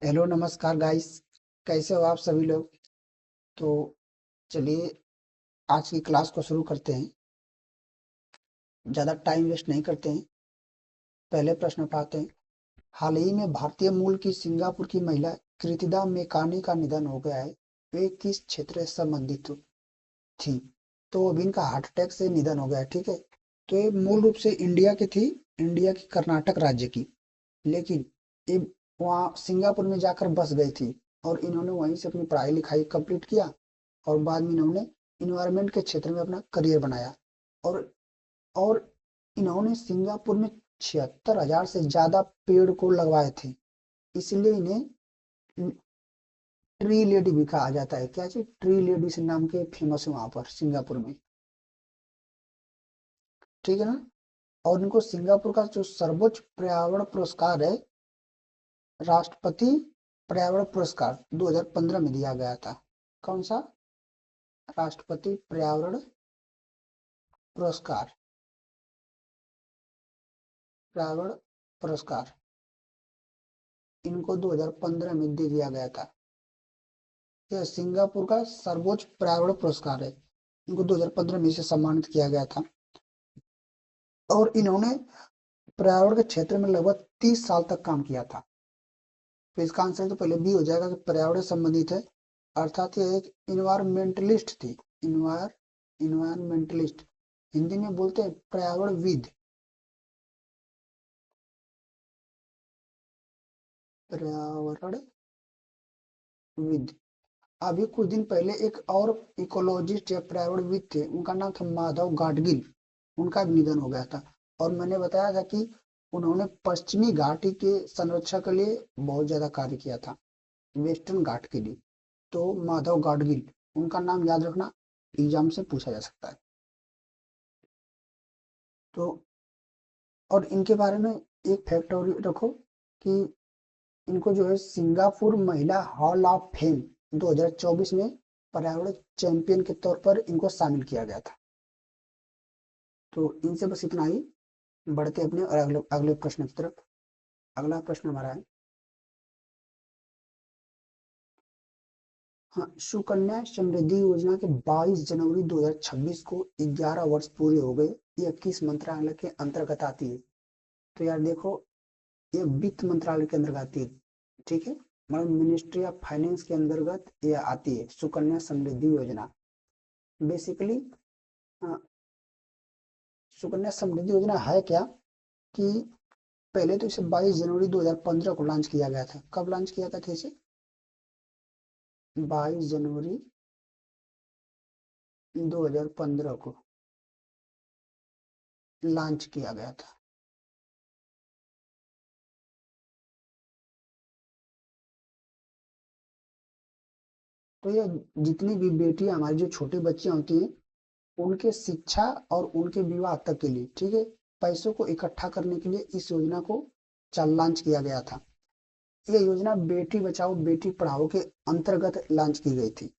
Hello नमस्कार guys. कैसे हो आप सभी लोग। तो चलिए आज की क्लास को शुरू करते हैं। ज़्यादा टाइम वेस्ट नहीं करते हैं। पहले प्रश्न उठाते हैं। हाल ही में भारतीय मूल की सिंगापुर की महिला कृतिदा मेकानी का निधन हो गया है। वे किस क्षेत्र से संबंधित थी? तो अभी इनका हार्ट अटैक से निधन हो गया है। ठीक है। तो ये मूल रूप से इंडिया की थी। इंडिया की कर्नाटक राज्य की। लेकिन ये वहाँ सिंगापुर में जाकर बस गई थी। और इन्होंने वहीं से अपनी पढ़ाई लिखाई कंप्लीट किया। और बाद में इन्होंने इन्वायरमेंट के क्षेत्र में अपना करियर बनाया। और और इन्होंने सिंगापुर में 76,000 से ज्यादा पेड़ को लगवाए थे। इसलिए इन्हें ट्री लेडी भी कहा जाता है। क्या चीज ट्री लेडी से नाम के फेमस है वहां पर सिंगापुर में। ठीक है ना। और इनको सिंगापुर का जो सर्वोच्च पर्यावरण पुरस्कार है, राष्ट्रपति पर्यावरण पुरस्कार 2015 में दिया गया था। कौन सा? राष्ट्रपति पर्यावरण पुरस्कार। पर्यावरण पुरस्कार इनको 2015 में दे दिया गया था। यह सिंगापुर का सर्वोच्च पर्यावरण पुरस्कार है। इनको 2015 में इसे सम्मानित किया गया था। और इन्होंने पर्यावरण के क्षेत्र में लगभग 30 साल तक काम किया था। तो इसका आंसर तो पहले बी हो जाएगा कि पर्यावरण से संबंधित है। अर्थात यह एक इन्वायरमेंटलिस्ट थी। इन्वायरमेंटलिस्ट हिंदी में बोलते हैं पर्यावरणविद। पर्यावरणविद। अभी कुछ दिन पहले एक और इकोलॉजिस्ट या पर्यावरणविद थे, उनका नाम था माधव गाडगिल। उनका भी निधन हो गया था। और मैंने बताया था कि उन्होंने पश्चिमी घाटी के संरक्षण के लिए बहुत ज्यादा कार्य किया था, वेस्टर्न घाट के लिए। तो माधव गाडगिल, उनका नाम याद रखना, एग्जाम से पूछा जा सकता है। तो और इनके बारे में एक फैक्ट और रखो कि इनको जो है सिंगापुर महिला हॉल ऑफ फेम 2024 में पर्यावरण चैंपियन के तौर पर इनको शामिल किया गया था। तो इनसे बस इतना ही। बढ़ते अपने और अगले अगले प्रश्न की तरफ। अगला प्रश्न हमारा है। हाँ, सुकन्या समृद्धि योजना के 22 जनवरी 2026 को 11 वर्ष पूरे हो गए। यह किस मंत्रालय के अंतर्गत आती है? तो यार देखो, ये वित्त मंत्रालय के अंतर्गत आती है। ठीक है। मतलब मिनिस्ट्री ऑफ फाइनेंस के अंतर्गत यह आती है सुकन्या समृद्धि योजना। बेसिकली सुकन्या समृद्धि योजना है क्या कि पहले तो इसे 22 जनवरी 2015 को लॉन्च किया गया था। कब लॉन्च किया था इसे? 22 जनवरी 2015 को लॉन्च किया गया था। तो ये जितनी भी बेटियां हमारी जो छोटी बच्चियां होती हैं, उनके शिक्षा और उनके विवाह तक के लिए, ठीक है, पैसों को इकट्ठा करने के लिए इस योजना को चल लॉन्च किया गया था। यह योजना बेटी बचाओ बेटी पढ़ाओ के अंतर्गत लॉन्च की गई थी।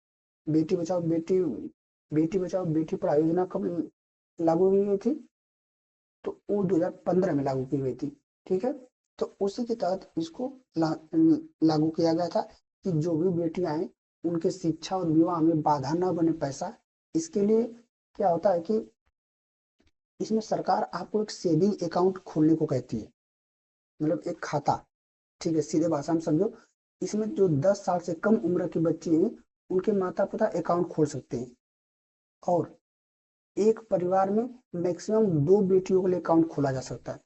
बेटी बचाओ बेटी बचाओ बेटी पढ़ाओ योजना कब लागू की गई थी? तो वो 2015 में लागू की गई थी। ठीक है। तो उसी के तहत इसको लागू किया गया था कि जो भी बेटियां हैं, उनके शिक्षा और विवाह में बाधा न बने पैसा। इसके लिए क्या होता है कि इसमें सरकार आपको एक सेविंग अकाउंट खोलने को कहती है, मतलब एक खाता। ठीक है, सीधे भाषा में समझो। इसमें जो 10 साल से कम उम्र की बच्ची हैं, उनके माता पिता अकाउंट खोल सकते हैं। और एक परिवार में मैक्सिमम 2 बेटियों के लिए अकाउंट खोला जा सकता है।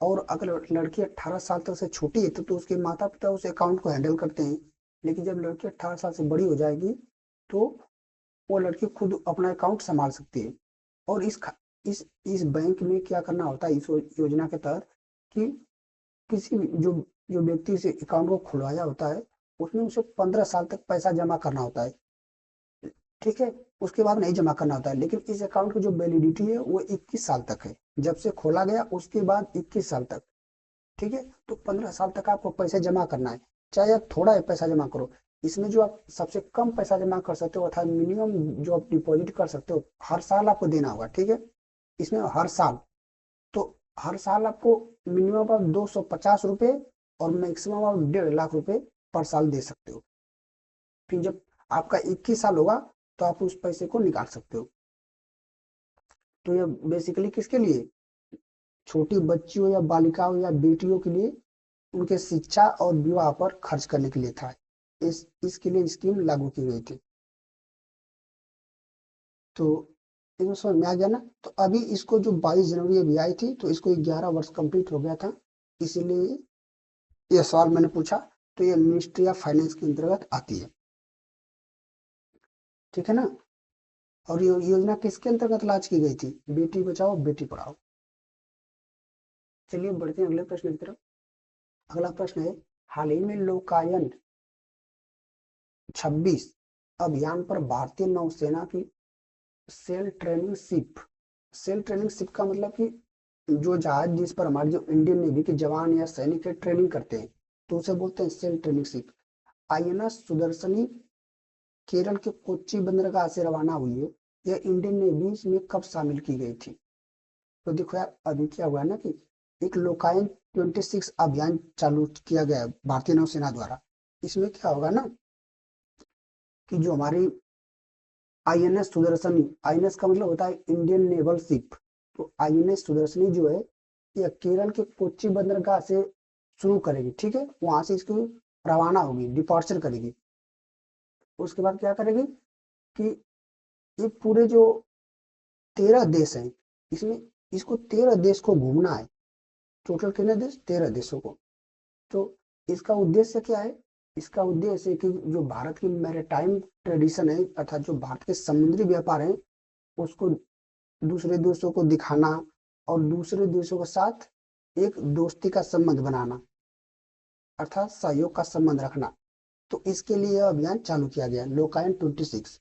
और अगर लड़की 18 साल तक से छोटी है तो उसके माता पिता उस अकाउंट को हैंडल करते हैं। लेकिन जब लड़की 18 साल से बड़ी हो जाएगी, तो वो लड़की खुद अपना अकाउंट संभाल सकती है। और इस बैंक में क्या करना होता है इस योजना के तहत कि किसी भी जो व्यक्ति से अकाउंट को खुलवाया होता है, उसमें उसे 15 साल तक पैसा जमा करना होता है। ठीक है। उसके बाद नहीं जमा करना होता है। लेकिन इस अकाउंट की जो वैलिडिटी है वो 21 साल तक है। जब से खोला गया उसके बाद 21 साल तक। ठीक है। तो 15 साल तक आपको पैसे जमा करना है, चाहे आप थोड़ा ही पैसा जमा करो। इसमें जो आप सबसे कम पैसा जमा कर सकते हो, अर्थात मिनिमम जो आप डिपॉजिट कर सकते हो, हर साल आपको देना होगा। ठीक है। इसमें हर साल, तो हर साल आपको मिनिमम आप 250 रुपये और मैक्सिमम आप 1.5 लाख रुपए पर साल दे सकते हो। फिर जब आपका 21 साल होगा तो आप उस पैसे को निकाल सकते हो। तो ये बेसिकली किसके लिए, छोटी बच्चियों या बालिकाओं या बेटियों के लिए उनके शिक्षा और विवाह पर खर्च करने के लिए था। इसके लिए स्कीम लागू की गई थी। तो इसमें समझ में आ गया ना। तो अभी इसको जो 22 जनवरी अभी आई थी तो इसको 11 वर्ष कंप्लीट हो गया था, इसीलिए ये सवाल मैंने पूछा। तो ये मिनिस्ट्री ऑफ फाइनेंस के अंतर्गत आती है, ठीक है ना। और ये योजना किसके अंतर्गत लॉन्च की गई थी, बेटी बचाओ बेटी पढ़ाओ। चलिए बढ़ते हैं अगले प्रश्न की तरफ। अगला प्रश्न है, हाल ही में लोकायन 26 अभियान पर भारतीय नौसेना की sail training ship, sail training ship का मतलब कि जो जहाज जिस पर हमारे जो इंडियन नेवी के जवान या सैनिक ट्रेनिंग करते हैं तो उसे बोलते हैं sail training ship. INS Sudarshini Kerala के कोच्चि बंदरगाह से रवाना हुई है। यह इंडियन नेवी में कब शामिल की गई थी। तो देखो यार अभी क्या हुआ है ना कि एक लोकायन 26 अभियान चालू किया गया है भारतीय नौसेना द्वारा। इसमें क्या होगा ना कि जो हमारी आईएनएस सुदर्शनी, आईएनएस का मतलब होता है इंडियन नेवल शिप, तो आईएनएस सुदर्शनी जो है ये केरल के कोच्चि बंदरगाह से शुरू करेगी, ठीक है, वहां से इसको रवाना होगी, डिपार्चर करेगी। उसके बाद क्या करेगी कि ये पूरे जो 13 देश हैं इसमें इसको 13 देश को घूमना है। टोटल कितने देश, 13 देशों को। तो इसका उद्देश्य क्या है, इसका उद्देश्य है कि जो भारत की मैरीटाइम ट्रेडिशन है अर्थात जो भारत के समुद्री व्यापार है उसको दूसरे देशों को दिखाना और दूसरे देशों के साथ एक दोस्ती का संबंध बनाना अर्थात सहयोग का संबंध रखना। तो इसके लिए यह अभियान चालू किया गया लोकायन 26।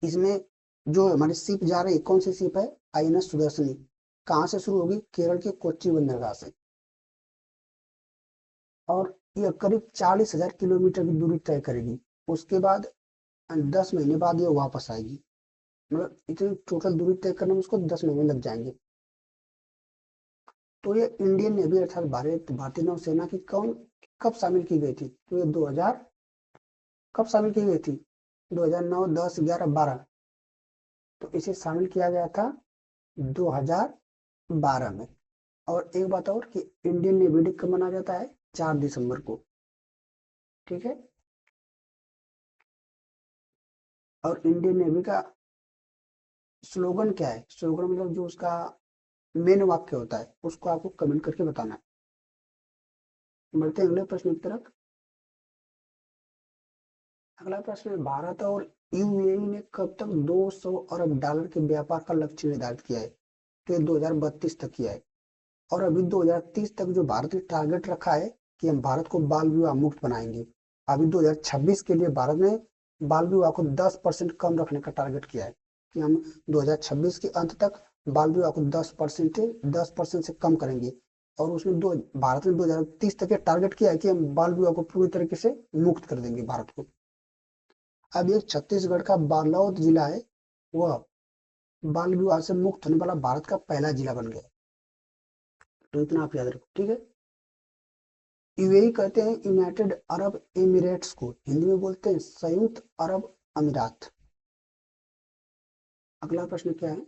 इसमें जो हमारी शिप जा रही है कौन सी शिप है, आईएनएस सुदर्शनी। कहाँ से शुरू होगी, केरल के कोच्चि बंदरगाह से। और यह करीब 40,000 किलोमीटर की दूरी तय करेगी। उसके बाद 10 महीने बाद ये वापस आएगी। मतलब इतनी टोटल दूरी तय करने में उसको 10 महीने लग जाएंगे। तो ये इंडियन नेवी अर्थात भारतीय नौसेना की कौन कब शामिल की गई थी, तो ये 2000 कब शामिल की गई थी, 2009, 10, 11, 12। तो इसे शामिल किया गया था 2012 में। और एक बात और कि इंडियन नेवी डे कब मनाया जाता है, 4 दिसंबर को, ठीक है। और इंडियन नेवी का स्लोगन क्या है, स्लोगन मतलब जो उसका मेन वाक्य होता है उसको आपको कमेंट करके बताना है। बढ़ते हैं अगले प्रश्न की तरफ। अगला प्रश्न है, भारत और यूएई ने कब तक 200 अरब डॉलर के व्यापार का लक्ष्य निर्धारित किया है, तो ये 2032 तक किया है। और अभी 2030 तक जो भारत ने टारगेट रखा है कि हम भारत को बाल विवाह मुक्त बनाएंगे। अभी 2026 के लिए भारत ने बाल विवाह को 10% कम रखने का टारगेट किया है कि हम 2026 के अंत तक बाल विवाह को 10% से कम करेंगे। और उसमें भारत ने 2030 तक टारगेट किया है कि हम बाल विवाह को पूरी तरीके से मुक्त कर देंगे भारत को। अब ये छत्तीसगढ़ का बालोद जिला है, वह बाल विवाह से मुक्त होने वाला भारत का पहला जिला बन गया। तो इतना आप याद रखो, ठीक है। यूएई कहते हैं यूनाइटेड अरब एमिरेट्स को, हिंदी में बोलते हैं संयुक्त अरब अमीरात। अगला प्रश्न क्या है,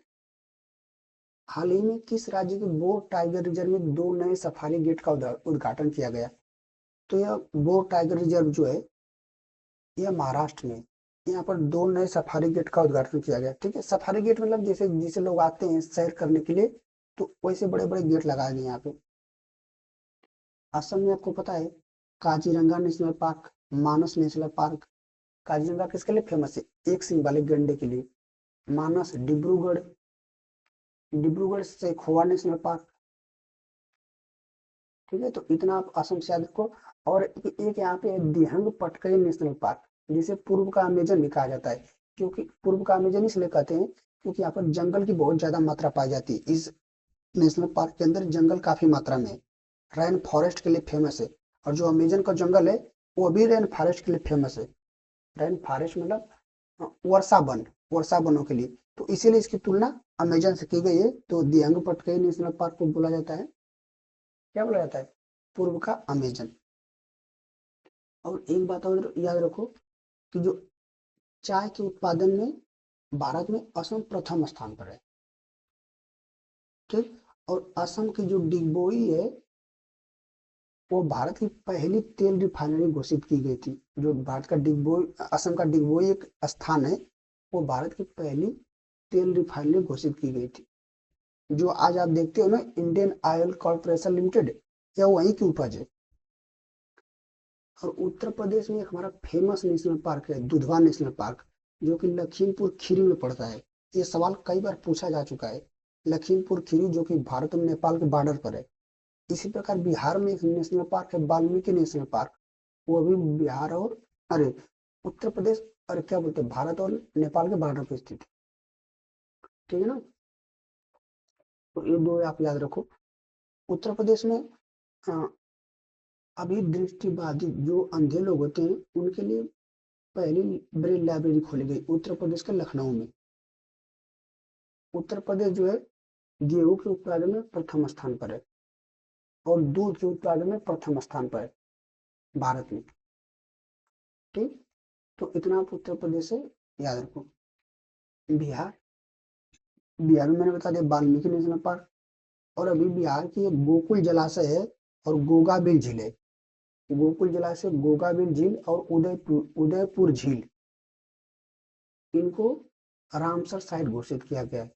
हाल ही में किस राज्य के बोर टाइगर रिजर्व में 2 नए सफारी गेट का उद्घाटन किया गया। तो यह बोर टाइगर रिजर्व जो है यह महाराष्ट्र में, यहाँ पर 2 नए सफारी गेट का उद्घाटन किया गया, ठीक है। सफारी गेट मतलब जैसे जिसे लोग आते हैं सैर करने के लिए, तो वैसे बड़े बड़े गेट लगाए गए यहाँ पे। असम में आपको पता है काजीरंगा नेशनल पार्क, मानस नेशनल पार्क। काजीरंगा किसके लिए फेमस है, एक सींग वाले गैंडे के लिए। मानस डिब्रूगढ़, डिब्रूगढ़ सैखोवा नेशनल पार्क, ठीक है। तो इतना आप असम से याद रखो। और एक यहाँ पे दिहंग पटकई नेशनल पार्क, जिसे पूर्व का अमेजन भी कहा जाता है। क्योंकि पूर्व का अमेजन इसलिए कहते हैं क्योंकि यहाँ पर जंगल की बहुत ज्यादा मात्रा पाई जाती है। इस नेशनल पार्क के अंदर जंगल काफी मात्रा में है, रैन फॉरेस्ट के लिए फेमस है। और जो अमेजन का जंगल है वो भी रैन फॉरेस्ट के लिए फेमस है। रैन फॉरेस्ट मतलब वर्षा वन, वर्षा वनों के लिए। तो इसीलिए इसकी तुलना अमेजन से की गई है। तो दिहंग पटकई नेशनल पार्क को बोला जाता है, क्या बोला जाता है, पूर्व का अमेजन। और एक बात और याद रखो कि जो चाय के उत्पादन में भारत में असम प्रथम स्थान पर है। ठीक। और असम की जो डिगबोई है वो भारत की पहली तेल रिफाइनरी घोषित की गई थी। जो भारत का डिगबोई, असम का डिगबोई एक स्थान है, वो भारत की पहली तेल रिफाइनरी घोषित की गई थी। जो आज आप देखते हो ना, इंडियन ऑयल कॉर्पोरेशन लिमिटेड, या वहीं की उपज है। और उत्तर प्रदेश में एक हमारा फेमस नेशनल पार्क है, दुधवा नेशनल पार्क, जो कि लखीमपुर खीरी में पड़ता है। ये सवाल कई बार पूछा जा चुका है। लखीमपुर खीरी जो कि भारत और नेपाल के बॉर्डर पर है। इसी प्रकार बिहार में एक नेशनल पार्क है, वाल्मीकि नेशनल पार्क। वो भी बिहार और, अरे, उत्तर प्रदेश, अरे क्या बोलते हैं, भारत और नेपाल के बॉर्डर पर स्थित है। ठीक है ना। तो ये दो आप याद रखो। उत्तर प्रदेश में अ, अभी दृष्टिबाधित जो अंधे लोग होते हैं उनके लिए पहली ब्रेल लाइब्रेरी खोली गई उत्तर प्रदेश के लखनऊ में। उत्तर प्रदेश जो है गेहूं के उत्पादन में प्रथम स्थान पर है और दूध के उत्पादन में प्रथम स्थान पर है भारत में। ठीक। तो इतना आप उत्तर प्रदेश से याद रखो। बिहार, बिहार में मैंने बता दिया वाल्मीकि नेशनल पार्क। और अभी बिहार की एक गोकुल जलाशय है और गोगाबिल झील है। गोकुल जलाशय, गोगाबिल झील और उदयपुर उदयपुर झील, इनको रामसर साइट घोषित किया गया है।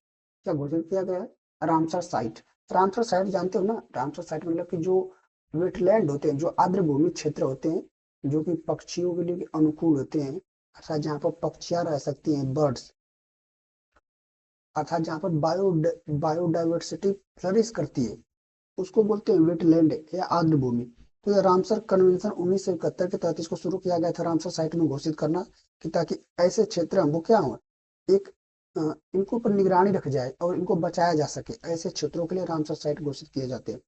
क्या घोषित किया गया है? Ramsar site. रामसर साइट जानते हो ना? रामसर साइट मतलब कि जो वेटलैंड होते हैं, जो आर्द्रभूमि क्षेत्र होते हैं, जो कि पक्षियों के लिए अनुकूल होते हैं, अर्थात जहाँ पर पक्षियां रह सकती हैं, बर्ड्स, अर्थात जहाँ पर बायोडाइवर्सिटी फ्लरिश करती है, उसको बोलते हैं वेटलैंड या आर्द्रभूमि। तो ये रामसर कन्वेंशन 1971 के तहत इसको शुरू किया गया था, रामसर साइट में घोषित करना, कि ताकि ऐसे क्षेत्र वो क्या हो, एक इनको पर निगरानी रख जाए और इनको बचाया जा सके। ऐसे क्षेत्रों के लिए रामसर साइट घोषित किए जाते हैं।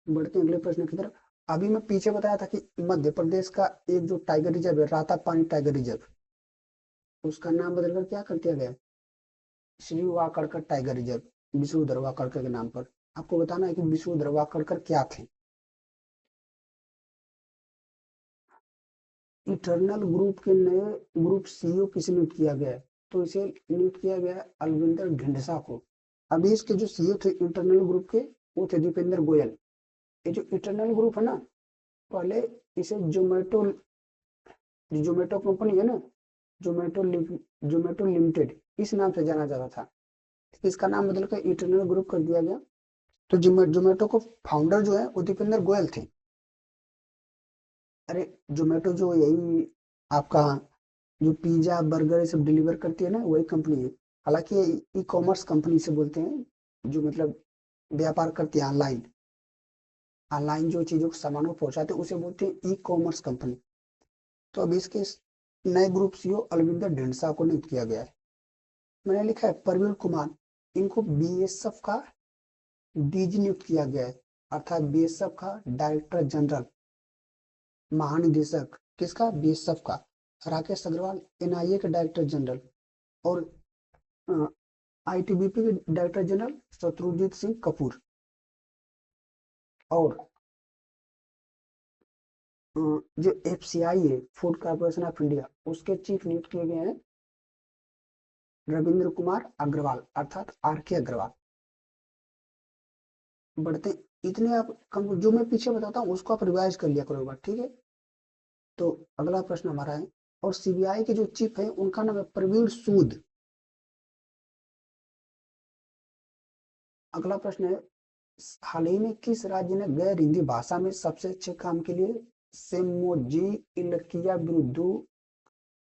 बढ़ते हैं अगले प्रश्न की तरफ। अभी मैं पीछे बताया था कि मध्य प्रदेश का एक जो टाइगर रिजर्व है, रातापानी टाइगर रिजर्व, उसका नाम बदलकर क्या कर दिया गया? श्री वाकड़कर टाइगर रिजर्व, विष्णुधर वाकड़कर के नाम पर। आपको बताना है कि विष्णुधर वाकड़कर क्या थे। इटर्नल ग्रुप के नए ग्रुप सीईओ किसे नियुक्त किया गया है? तो इसे नियुक्त किया गया है अलविंदर ढींढसा को। अभी इसके जो सीईओ थे इंटरनल ग्रुप के, वो थे दीपेंद्र गोयल। ये जो इंटरनल ग्रुप है ना, पहले इसे जोमेटो, जोमेटो कंपनी है ना, जोमेटो जोमेटो लिमिटेड, इस नाम से जाना जाता था। इसका नाम बदलकर इंटरनल ग्रुप कर दिया गया। तो जोमेटो को फाउंडर जो है वो दीपेंद्र गोयल थे। अरे, जोमेटो जो यही आपका जो पिज्जा बर्गर ये सब डिलीवर करती है ना, वही कंपनी है। हालांकि ये ई कॉमर्स कंपनी से बोलते हैं, जो मतलब व्यापार करती है ऑनलाइन, ऑनलाइन जो चीजों को सामानों को पहुंचाते हैं उसे बोलते हैं ई कॉमर्स कंपनी। तो अभी इसके नए ग्रुप सीईओ अलविंदर ढींढसा को नियुक्त किया गया है। मैंने लिखा है प्रवीण कुमार, इनको बीएसएफ का डीजी नियुक्त किया गया है, अर्थात बीएसएफ का डायरेक्टर जनरल, महानिदेशक। किसका? बीएसएफ का। राकेश अग्रवाल एनआईए के डायरेक्टर जनरल। और आईटीबीपी के डायरेक्टर जनरल शत्रुजीत सिंह कपूर। और जो एफसीआई है, फूड कॉर्पोरेशन ऑफ इंडिया, उसके चीफ नियुक्त किए गए हैं रविंद्र कुमार अग्रवाल, अर्थात आर के अग्रवाल। बढ़ते, इतने आप कम, जो मैं पीछे बताता हूँ उसको आप रिवाइज कर लिया करो एक बार, ठीक है। तो अगला प्रश्न हमारा है, और सीबीआई के जो चीफ है उनका नाम है प्रवीण सूद। अगला प्रश्न है, हाल ही में किस राज्य ने गैर हिंदी भाषा में सबसे अच्छे काम के लिए सेमोजी इलकिया बिरुदु,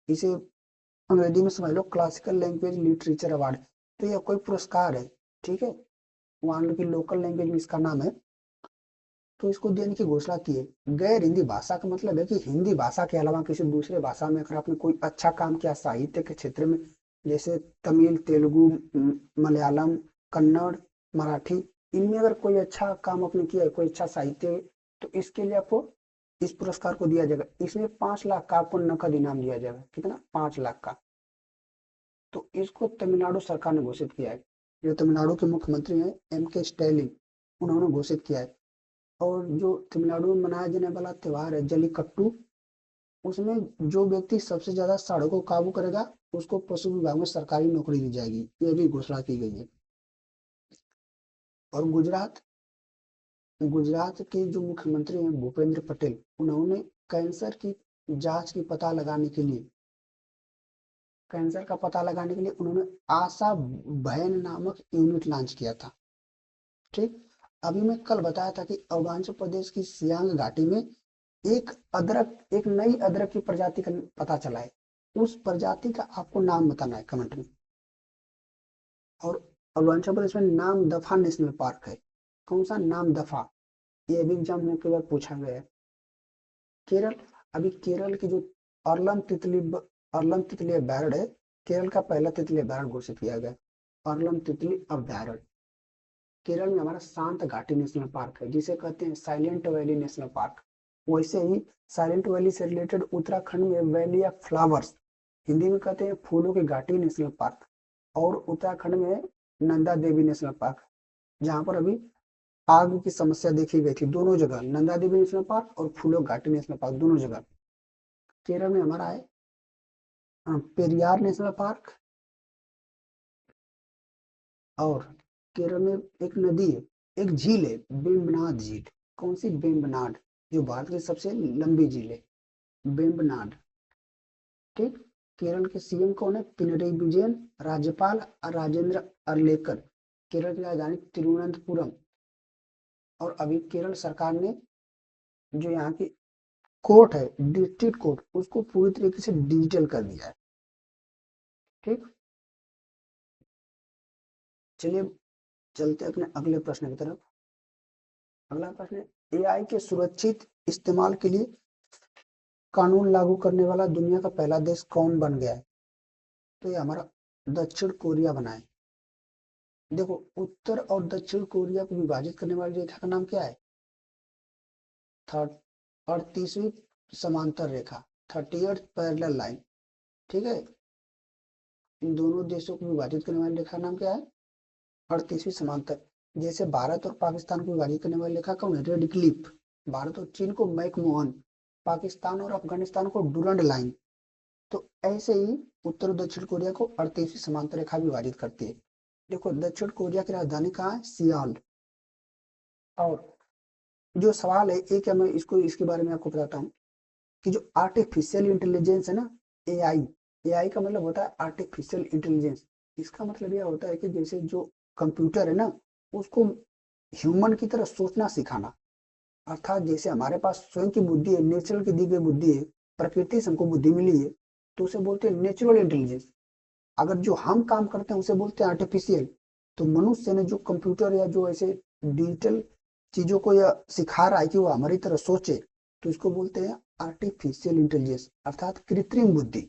इसे अंग्रेजी में समझ लो क्लासिकल लैंग्वेज लिटरेचर अवार्ड, तो यह कोई पुरस्कार है, ठीक है, वहां की लोकल लैंग्वेज में इसका नाम है। तो इसको देने की घोषणा की है। गैर हिंदी भाषा का मतलब है कि हिंदी भाषा के अलावा किसी दूसरे भाषा में अगर आपने कोई अच्छा काम किया साहित्य के क्षेत्र में, जैसे तमिल, तेलुगु, मलयालम, कन्नड़, मराठी, इनमें अगर कोई अच्छा काम आपने किया है, कोई अच्छा साहित्य, तो इसके लिए आपको इस पुरस्कार को दिया जाएगा। इसमें 5 लाख का आपको नकद इनाम दिया जाएगा। कितना? 5 लाख का। तो इसको तमिलनाडु सरकार ने घोषित किया है। जो तमिलनाडु के मुख्यमंत्री हैं एम के स्टैलिन, उन्होंने घोषित किया है। और जो तमिलनाडु में मनाया जाने वाला त्योहार है जल्लीकट्टू, उसमें जो व्यक्ति सबसे ज्यादा साढ़ों को काबू करेगा उसको पशु विभाग में सरकारी नौकरी दी जाएगी, ये भी घोषणा की गई है। और गुजरात के जो मुख्यमंत्री हैं भूपेंद्र पटेल, उन्होंने कैंसर की जांच की पता लगाने के लिए कैंसर का पता लगाने के लिए उन्होंने आशा बहन नामक यूनिट लॉन्च किया था। ठीक। अभी मैं कल बताया था कि अरुणाचल प्रदेश की सियांग घाटी में एक नई अदरक की प्रजाति का पता चला है। उस प्रजाति का आपको नाम बताना है कमेंट में। और अरुणाचल प्रदेश में नाम दफा नेशनल पार्क है। कौन सा? नाम दफा। ये भी एग्जाम में कई बार पूछा गया है। केरल, अभी केरल की जो अर्लम तितली अर्लम तितली अभ्यारण्य है, केरल का पहला तितली अभ्यारण्य घोषित किया गया। अर्लम तितली अभ्यारण्य केरल में हमारा शांत घाटी नेशनल पार्क है, जिसे कहते हैं साइलेंट वैली नेशनल पार्क। वैसे ही साइलेंट वैली से रिलेटेड उत्तराखंड में वैली ऑफ फ्लावर्स, हिंदी में कहते हैं फूलों की घाटी नेशनल पार्क। और उत्तराखंड में नंदा देवी नेशनल पार्क, जहाँ पर अभी आग की समस्या देखी गई थी। दोनों जगह नंदा देवी नेशनल पार्क और फूलों घाटी नेशनल पार्क, दोनों जगह। केरल में हमारा है पेरियार नेशनल पार्क। और केरल में एक नदी है, एक झील है, वेम्बनाड झील। कौन सी? वेम्बनाड, जो भारत की सबसे लंबी झील है, वेम्बनाड। ठीक। केरल के सीएम कौन है? पिनरई विजयन। राज्यपाल राजेंद्र अर्लेकर। केरल की राजधानी तिरुवनंतपुरम। और अभी केरल सरकार ने जो यहाँ की कोर्ट है, डिस्ट्रिक्ट कोर्ट, उसको पूरी तरीके से डिजिटल कर दिया है। ठीक। चलिए चलते अपने अगले प्रश्न की तरफ। अगला प्रश्न, एआई के सुरक्षित इस्तेमाल के लिए कानून लागू करने वाला दुनिया का पहला देश कौन बन गया है? तो ये हमारा दक्षिण कोरिया बना है। देखो, उत्तर और दक्षिण कोरिया को विभाजित करने वाली रेखा का नाम क्या है? 38वीं समांतर रेखा, 38th पैरेलल लाइन। ठीक है। इन दोनों देशों को विभाजित करने वाली रेखा का नाम क्या है? 38वीं समांतर। जैसे भारत और पाकिस्तान को विभाजित करने वाली रेखा कौन है? Red Cliff. भारत और चीन को मैकमोहन, पाकिस्तान और अफगानिस्तान को डूरंड लाइन। तो ऐसे ही उत्तर और दक्षिण कोरिया को 38वीं समांतर रेखा विभाजित करती है। देखो, दक्षिण कोरिया की राजधानी कहाँ है? सियाल। और जो सवाल है एक है, मैं इसको इसके बारे में आपको बताता हूँ कि जो आर्टिफिशियल इंटेलिजेंस है ना, एआई, एआई का मतलब होता है आर्टिफिशियल इंटेलिजेंस। इसका मतलब यह होता है कि जैसे जो कंप्यूटर है ना, उसको ह्यूमन की तरह सोचना सिखाना। अर्थात जैसे हमारे पास स्वयं की बुद्धि है, नेचुरल की दी गई बुद्धि है, प्रकृति से हमको बुद्धि मिली है, तो उसे बोलते हैं नेचुरल इंटेलिजेंस। अगर जो हम काम करते हैं उसे बोलते हैं आर्टिफिशियल। तो मनुष्य ने जो कंप्यूटर या जो ऐसे डिजिटल चीजों को यह सिखा रहा है कि वो हमारी तरह सोचे, तो इसको बोलते हैं आर्टिफिशियल इंटेलिजेंस, अर्थात कृत्रिम बुद्धि।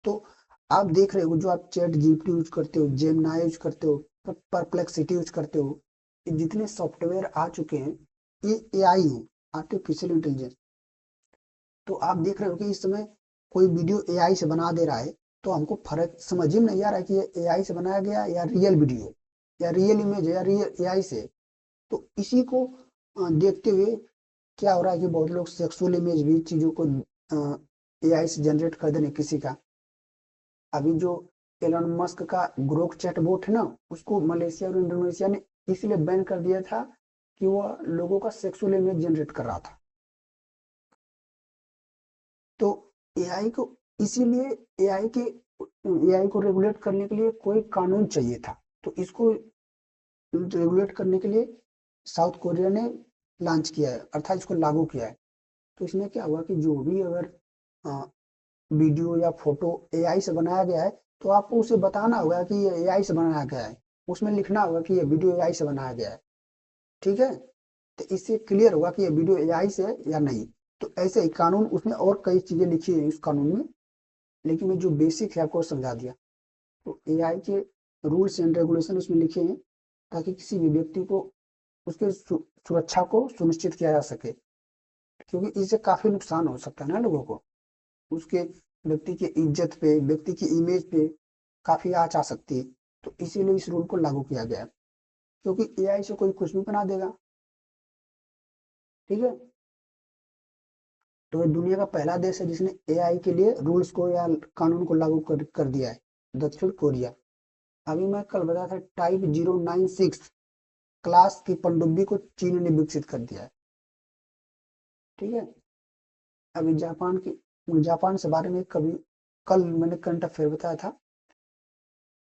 तो आप देख रहे हो, जो आप चैट जीपीटी यूज करते हो, जेमिनी यूज करते हो, परप्लेक्सिटी यूज करते हो, ये जितने सॉफ्टवेयर आ चुके हैं, ये एआई है, आर्टिफिशियल इंटेलिजेंस। तो आप देख रहे हो कि इस समय कोई वीडियो एआई से बना दे रहा है, तो हमको फर्क समझ ही नहीं आ रहा है कि ये एआई से बनाया गया या रियल वीडियो या रियल इमेज या रियल एआई से। तो इसी को देखते हुए क्या हो रहा है कि बहुत लोग सेक्सुअल इमेज भी चीजों को एआई से जनरेट कर देने किसी का। अभी जो एलन मस्क का ग्रोक चैटबॉट है ना, उसको मलेशिया और इंडोनेशिया ने इसलिए बैन कर दिया था कि वह लोगों का सेक्सुअल इमेज जनरेट कर रहा था। तो एआई को इसीलिए एआई को रेगुलेट करने के लिए कोई कानून चाहिए था। तो इसको रेगुलेट करने के लिए साउथ कोरिया ने लॉन्च किया है, अर्थात इसको लागू किया है। तो इसमें क्या हुआ कि जो भी अगर वीडियो या फोटो एआई से बनाया गया है, तो आपको उसे बताना होगा कि ये एआई से बनाया गया है। उसमें लिखना होगा कि ये वीडियो एआई से बनाया गया है। ठीक है। तो इससे क्लियर होगा कि ये वीडियो एआई से है या नहीं। तो ऐसे ही कानून, उसमें और कई चीजें लिखी है इस कानून में, लेकिन मैं जो बेसिक है आपको समझा दिया। तो एआई के रूल्स एंड रेगुलेशन उसमें लिखे हैं, ताकि किसी भी व्यक्ति को उसके सुरक्षा को सुनिश्चित किया जा सके। क्योंकि इससे काफी नुकसान हो सकता है ना लोगों को, उसके व्यक्ति की इज्जत पे, व्यक्ति की इमेज पे काफी आंच आ सकती है। तो इसीलिए इस रूल को लागू किया गया है, क्योंकि एआई से कोई कुछ भी बना देगा। ठीक है। तो ये दुनिया का पहला देश है जिसने एआई के लिए रूल्स को या कानून को लागू कर दिया है, दक्षिण कोरिया। अभी मैं कल बताया था टाइप 096 क्लास की पनडुब्बी को चीन ने विकसित कर दिया है। ठीक है। अभी जापान से बारे में कभी कल मैंने करंट अफेयर बताया था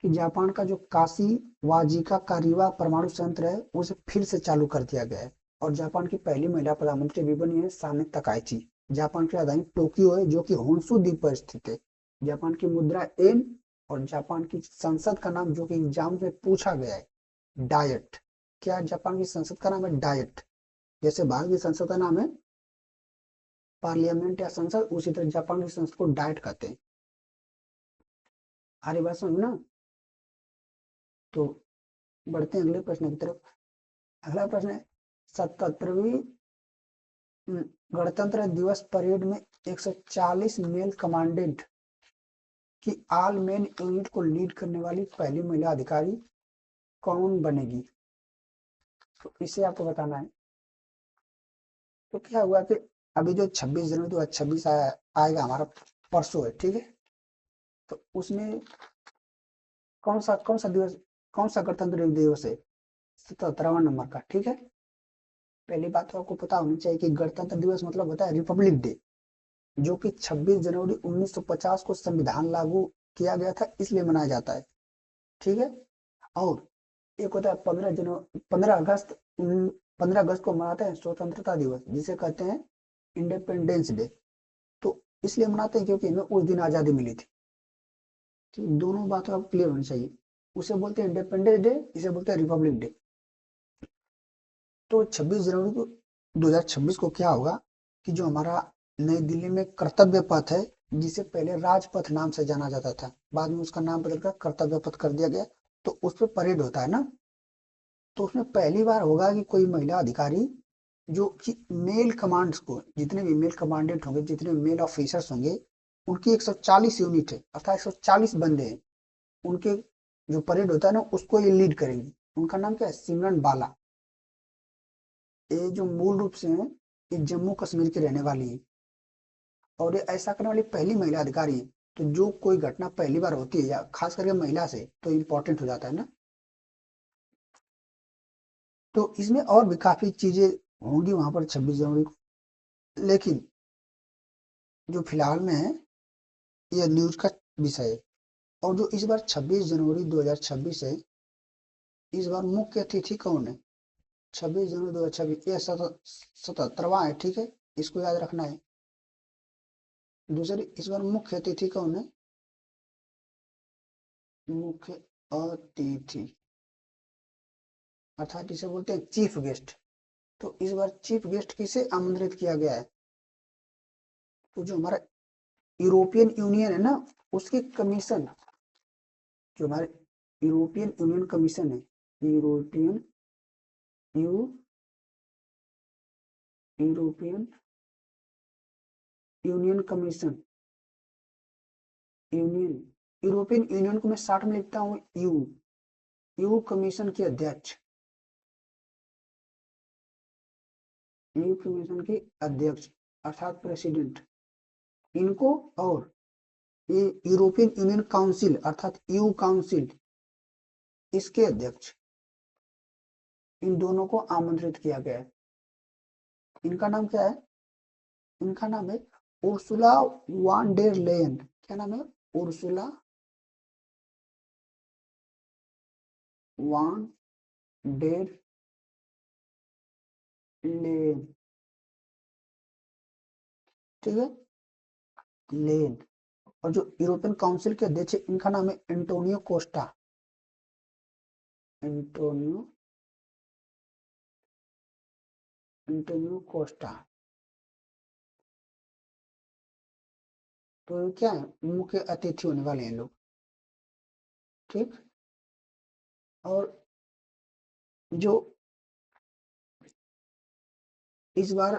कि जापान का जो काशी वाजिका कारिवा परमाणु संयंत्र है उसे फिर से चालू कर दिया गया है। और जापान की पहली महिला प्रधानमंत्री भी बनी है साने तकाइची। जापान की राजधानी टोक्यो है जो कि होन्शु द्वीप पर स्थित है। जापान की मुद्रा एन और जापान की संसद का नाम जो कि एग्जाम में पूछा गया है डायट। क्या जापान की संसद का नाम है डायट? जैसे भारत की संसद का नाम है पार्लियामेंट या संसद, उसी तरह जापान की संसद को डायट कहते हैं। हमारी बात समझ ना। तो बढ़ते हैं अगले प्रश्न की तरफ। अगला प्रश्न है 77वीं गणतंत्र दिवस परेड में 140 मेल कमांडेंट की ऑल मेन यूनिट को लीड करने वाली पहली महिला अधिकारी कौन बनेगी? तो इसे आपको बताना है। तो क्या हुआ कि अभी जो 26 जनवरी 2026 आएगा हमारा परसों है, ठीक है। तो उसमें कौन सा गणतंत्र दिवस है? 77वां नंबर का, ठीक है। पहली बात तो आपको पता होनी चाहिए कि गणतंत्र दिवस मतलब होता है रिपब्लिक डे, जो कि 26 जनवरी 1950 को संविधान लागू किया गया था इसलिए मनाया जाता है, ठीक है। और एक होता है 15 अगस्त को मनाते हैं स्वतंत्रता दिवस जिसे कहते हैं इंडिपेंडेंस डे। तो इसलिए मनाते हैं क्योंकि हमें उस दिन आजादी मिली थी। तो दोनों बातों आपको क्लियर होनी चाहिए। उसे बोलते हैं इंडिपेंडेंस डे, इसे बोलते हैं रिपब्लिक डे। तो 26 जनवरी को 2026 को क्या होगा कि जो हमारा नई दिल्ली में कर्तव्य पथ है, जिसे पहले राजपथ नाम से जाना जाता था, बाद में उसका नाम बदलकर कर्तव्य पथ कर दिया गया। तो उस पर परेड होता है ना। तो उसमें पहली बार होगा कि कोई महिला अधिकारी जो कि मेल कमांड्स को, जितने भी मेल कमांडेंट होंगे, जितने मेल ऑफिसर्स होंगे, उनकी 140 यूनिट है अर्थात 140 बंदे हैं, उनके जो परेड होता है ना उसको ये लीड करेंगी। उनका नाम क्या है? सिमरन बाला। ये जो मूल रूप से है ये जम्मू कश्मीर की रहने वाली है और ये ऐसा करने वाली पहली महिला अधिकारी है। तो जो कोई घटना पहली बार होती है या खास करके महिला से तो इम्पोर्टेंट हो जाता है ना। तो इसमें और भी काफी चीजें होंगी वहां पर 26 जनवरी को, लेकिन जो फिलहाल में है यह न्यूज का विषय है। और जो इस बार 26 जनवरी 2026 है, इस बार मुख्य अतिथि कौन है? 26 जनवरी 2026 यह 77वां है, ठीक है, इसको याद रखना है। दूसरी, इस बार मुख्य अतिथि कौन है? मुख्य अतिथि अर्थात इसे बोलते हैं चीफ गेस्ट। तो इस बार चीफ गेस्ट किसे आमंत्रित किया गया है? तो जो हमारा यूरोपियन यूनियन है ना, उसकी कमीशन, जो हमारे यूरोपियन यूनियन कमीशन है, European you European union commission, union European union को मैं शॉर्ट में लिखता हूँ यू कमीशन के अध्यक्ष, यू कमीशन के अध्यक्ष अर्थात प्रेसिडेंट, इनको और ये यूरोपियन यूनियन काउंसिल अर्थात यू काउंसिल, इसके अध्यक्ष, इन दोनों को आमंत्रित किया गया है। इनका नाम क्या है? इनका नाम है उर्सुला वान डेर लेयन। क्या नाम है? उर्सुला वान डेर लेन, ठीक है, लेन। और जो यूरोपियन काउंसिल के अध्यक्ष है इनका नाम है Antonio Costa, Antonio Antonio Costa. तो ये क्या है? मुख्य अतिथि होने वाले हैं लोग, ठीक। और जो इस बार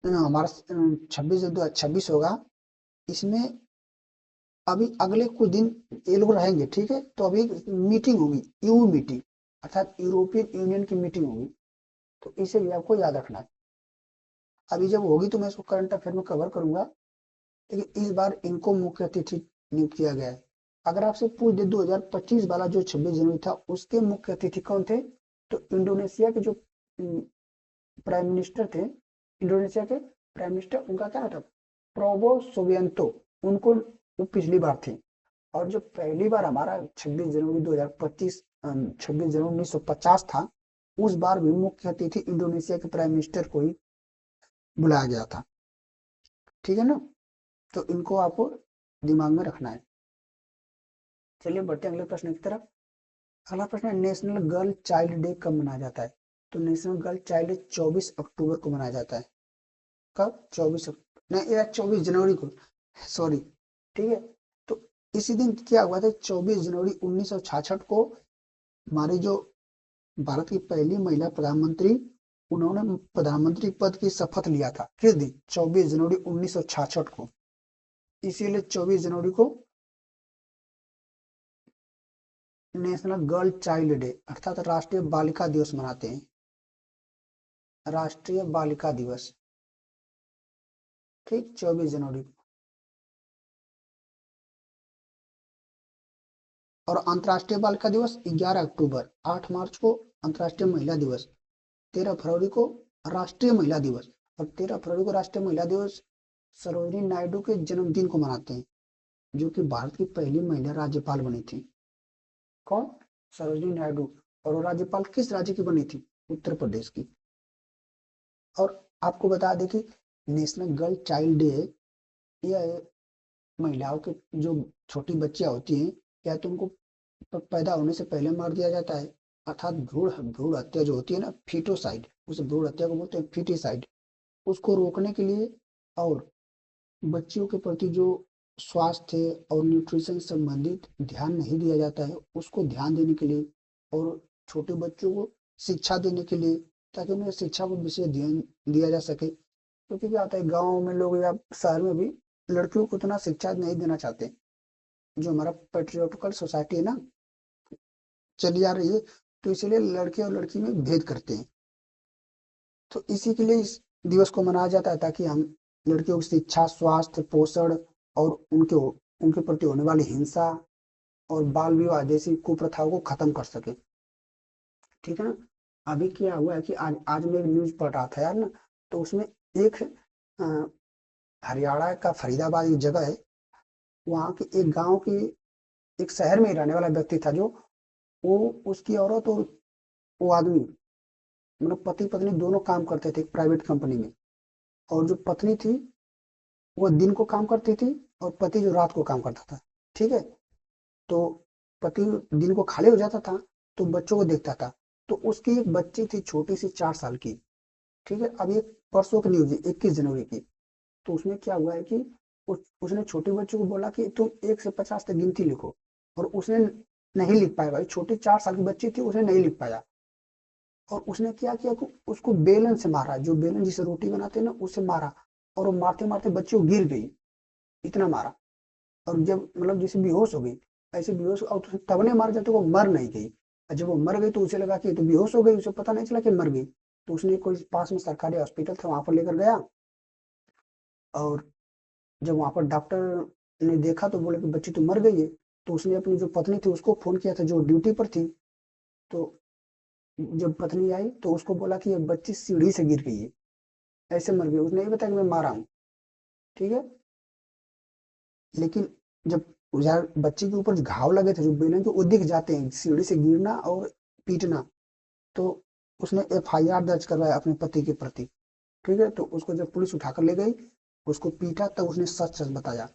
हमारा 26 होगा, इसमें अभी अगले कुछ दिन ये लोग रहेंगे, ठीक है। तो अभी मीटिंग होगी, यू मीटिंग अर्थात यूरोपियन यूनियन की मीटिंग होगी। तो इसे भी आपको याद रखना है। अभी जब होगी तो मैं इसको करंट अफेयर में कवर करूंगा, लेकिन इस बार इनको मुख्य अतिथि नियुक्त किया गया है। अगर आपसे पूछ दे 2025 वाला जो 26 जनवरी था उसके मुख्य अतिथि कौन थे, तो इंडोनेशिया के जो प्राइम मिनिस्टर थे, इंडोनेशिया के प्राइम मिनिस्टर, उनका क्या था, प्रोबो सुबियांतो, उनको वो पिछली बार थे। और जो पहली बार हमारा 26 जनवरी 2025 26 जनवरी 1950 था, उस बार भी मुख्य अतिथि इंडोनेशिया के प्राइम मिनिस्टर को ही बुलाया गया था। ठीक है ना, तो इनको आपको दिमाग में रखना है। चलिए बढ़ते हैं अगले प्रश्न की तरफ। अगला प्रश्न है, नेशनल गर्ल चाइल्ड डे कब मनाया जाता है? तो नेशनल गर्ल चाइल्ड डे 24 अक्टूबर को मनाया जाता है। कब? 24 नहीं यार, 24 जनवरी को, सॉरी। ठीक है, तो इसी दिन क्या हुआ था, 24 जनवरी 1966 को हमारी जो भारत की पहली महिला प्रधानमंत्री, उन्होंने प्रधानमंत्री पद की शपथ लिया था। किस दिन? 24 जनवरी 1966 को। इसीलिए 24 जनवरी को नेशनल गर्ल चाइल्ड डे अर्थात राष्ट्रीय बालिका दिवस मनाते हैं। राष्ट्रीय बालिका दिवस, ठीक, 24 जनवरी को। और अंतर्राष्ट्रीय बालिका दिवस 11 अक्टूबर, 8 मार्च को अंतर्राष्ट्रीय महिला दिवस, 13 फरवरी को राष्ट्रीय महिला दिवस। और 13 फरवरी को राष्ट्रीय महिला दिवस सरोजिनी नायडू के जन्मदिन को मनाते हैं, जो कि भारत की पहली महिला राज्यपाल बनी थी। कौन? सरोजिनी नायडू। और वो राज्यपाल किस राज्य की बनी थी? उत्तर प्रदेश की। और आपको बता दें कि नेशनल गर्ल चाइल्ड डे, यह महिलाओं के जो छोटी बच्चियां होती हैं, क्या तो उनको पैदा होने से पहले मार दिया जाता है, अर्थात भ्रूण भ्रूण हत्या जो होती है ना, फीटोसाइड, उस भ्रूण हत्या को बोलते हैं फीटिसाइड। उसको रोकने के लिए और बच्चियों के प्रति जो स्वास्थ्य और न्यूट्रिशन संबंधित ध्यान नहीं दिया जाता है, उसको ध्यान देने के लिए, और छोटे बच्चों को शिक्षा देने के लिए, ताकि उन्हें शिक्षा को विशेष ध्यान दिया जा सके। क्योंकि क्या होता है, गाँव में लोग या शहर में भी लड़कियों को उतना शिक्षा नहीं देना चाहते। जो हमारा पेट्रियोटिकल सोसाइटी है ना, चली आ रही है, तो इसीलिए लड़के और लड़की में भेद करते हैं। तो इसी के लिए इस दिवस को मनाया जाता है, ताकि हम लड़कियों की शिक्षा, स्वास्थ्य, पोषण और उनके उनके प्रति होने वाली हिंसा और बाल विवाह जैसी कुप्रथाओं को खत्म कर सके। ठीक है ना। अभी क्या हुआ है कि आज आज मैं एक न्यूज पढ़ रहा था यार ना, तो उसमें एक अ, हरियाणा का फरीदाबाद एक जगह है, वहाँ के एक गांव की, एक शहर में ही रहने वाला व्यक्ति था, जो वो, उसकी औरत और वो आदमी, मतलब पति पत्नी दोनों काम करते थे एक प्राइवेट कंपनी में। और जो पत्नी थी वो दिन को काम करती थी, और पति जो रात को काम करता था। ठीक है, तो पति दिन को खाली हो जाता था, तो बच्चों को देखता था। तो उसकी एक बच्ची थी छोटी सी, 4 साल की। ठीक है, अब ये परसों की न्यूज है, 21 जनवरी की। तो उसमें क्या हुआ है कि उसने छोटे बच्चे को बोला कि तुम 1 से 50 तक गिनती लिखो, और उसने नहीं लिख पाया। भाई छोटी 4 साल की बच्ची थी, उसने नहीं लिख पाया। और उसने क्या किया कि उसको बेलन से मारा, जो बेलन जिसे रोटी बनाते हैं ना, उससे मारा। और वो मारते मारते बच्ची वो गिर गई, इतना मारा। और जब मतलब जैसे बेहोश हो गई, ऐसे बेहोश, और तब ने मार जाते वो मर नहीं गई। और जब वो मर गई तो उसे लगा कि ये तो बेहोश हो गई, उसे पता नहीं चला कि मर गई। तो उसने कोई पास में सरकारी हॉस्पिटल था, वहां पर लेकर गया। और जब वहां पर डॉक्टर ने देखा तो बोले कि बच्ची तो मर गई है। तो उसने अपनी जो पत्नी थी उसको फोन किया था, जो ड्यूटी पर थी। तो जब पत्नी आई तो उसको बोला कि ये बच्ची सीढ़ी से गिर गई है, ऐसे मर गई। उसने ये बताया कि मैं मारा हूँ। ठीक है, लेकिन जब यार बच्चे के ऊपर घाव लगे थे जो बेलन के, वो दिख जाते हैं, सीढ़ी से गिरना और पीटना। तो उसने एफआईआर दर्ज करवाया अपने पति के प्रति। ठीक है, तो उसको जब पुलिस उठाकर ले गई, उसको पीटा, तब उसने सच सच बताया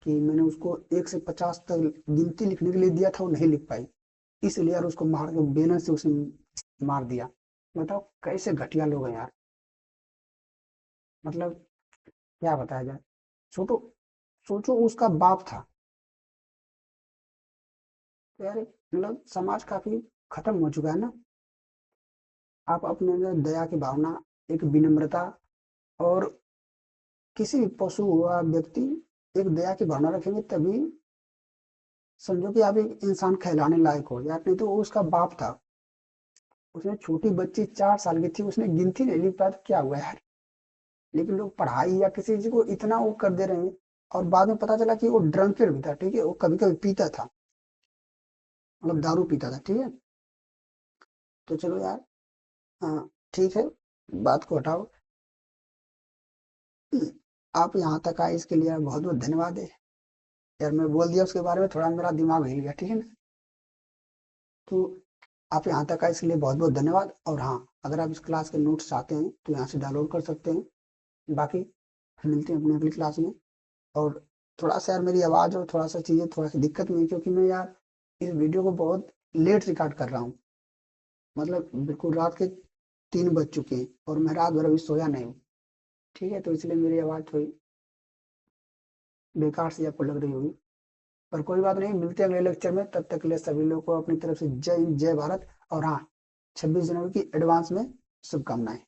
कि मैंने उसको 1 से 50 तक गिनती लिखने के लिए दिया था, वो नहीं लिख पाई, इसलिए यार उसको मार के बेलन से उसने मार दिया। बताओ कैसे घटिया लोग हैं यार, मतलब क्या बताया जाए। सोचो, सोचो उसका बाप था। तो यार मतलब समाज काफी खत्म हो चुका है ना। आप अपने अंदर दया की भावना, एक विनम्रता, और किसी भी पशु हुआ व्यक्ति, एक दया की भावना रखेंगे, तभी समझो कि आप एक इंसान कहलाने लायक हो यार। नहीं तो वो उसका बाप था, उसने छोटी बच्ची 4 साल की थी, उसने गिनती नहीं लिख पाया, तो क्या हुआ यार। लेकिन लोग पढ़ाई या किसी चीज को इतना वो कर दे रहे हैं, और बाद में पता चला कि वो ड्रंकेड भी था, ठीक है, वो कभी कभी पीता था, मतलब दारू पीता था, ठीक है। तो चलो यार, हाँ ठीक है, बात को हटाओ। आप यहाँ तक आए इसके लिए बहुत बहुत धन्यवाद है। यार मैं बोल दिया उसके बारे में, थोड़ा मेरा दिमाग हिल गया, ठीक है ना। तो आप यहाँ तक आए इसके लिए बहुत बहुत धन्यवाद। और हाँ, अगर आप इस क्लास के नोट्स चाहते हैं तो यहाँ से डाउनलोड कर सकते हैं। बाकी मिलते हैं अपनी अगली क्लास में। और थोड़ा सा यार मेरी आवाज़ और थोड़ा सा चीज़ें थोड़ा सी दिक्कत में है, क्योंकि मैं यार इस वीडियो को बहुत लेट रिकॉर्ड कर रहा हूँ, मतलब बिल्कुल रात के 3 बज चुके हैं और मैं रात भर अभी सोया नहीं हूँ, ठीक है। तो इसलिए मेरी आवाज़ थोड़ी बेकार सी आपको लग रही होगी, पर कोई बात नहीं, मिलते हैं अगले लेक्चर में। तब तक के लिए सभी लोगों को अपनी तरफ से जय हिंद जय भारत। और हाँ, 26 जनवरी की एडवांस में शुभकामनाएं।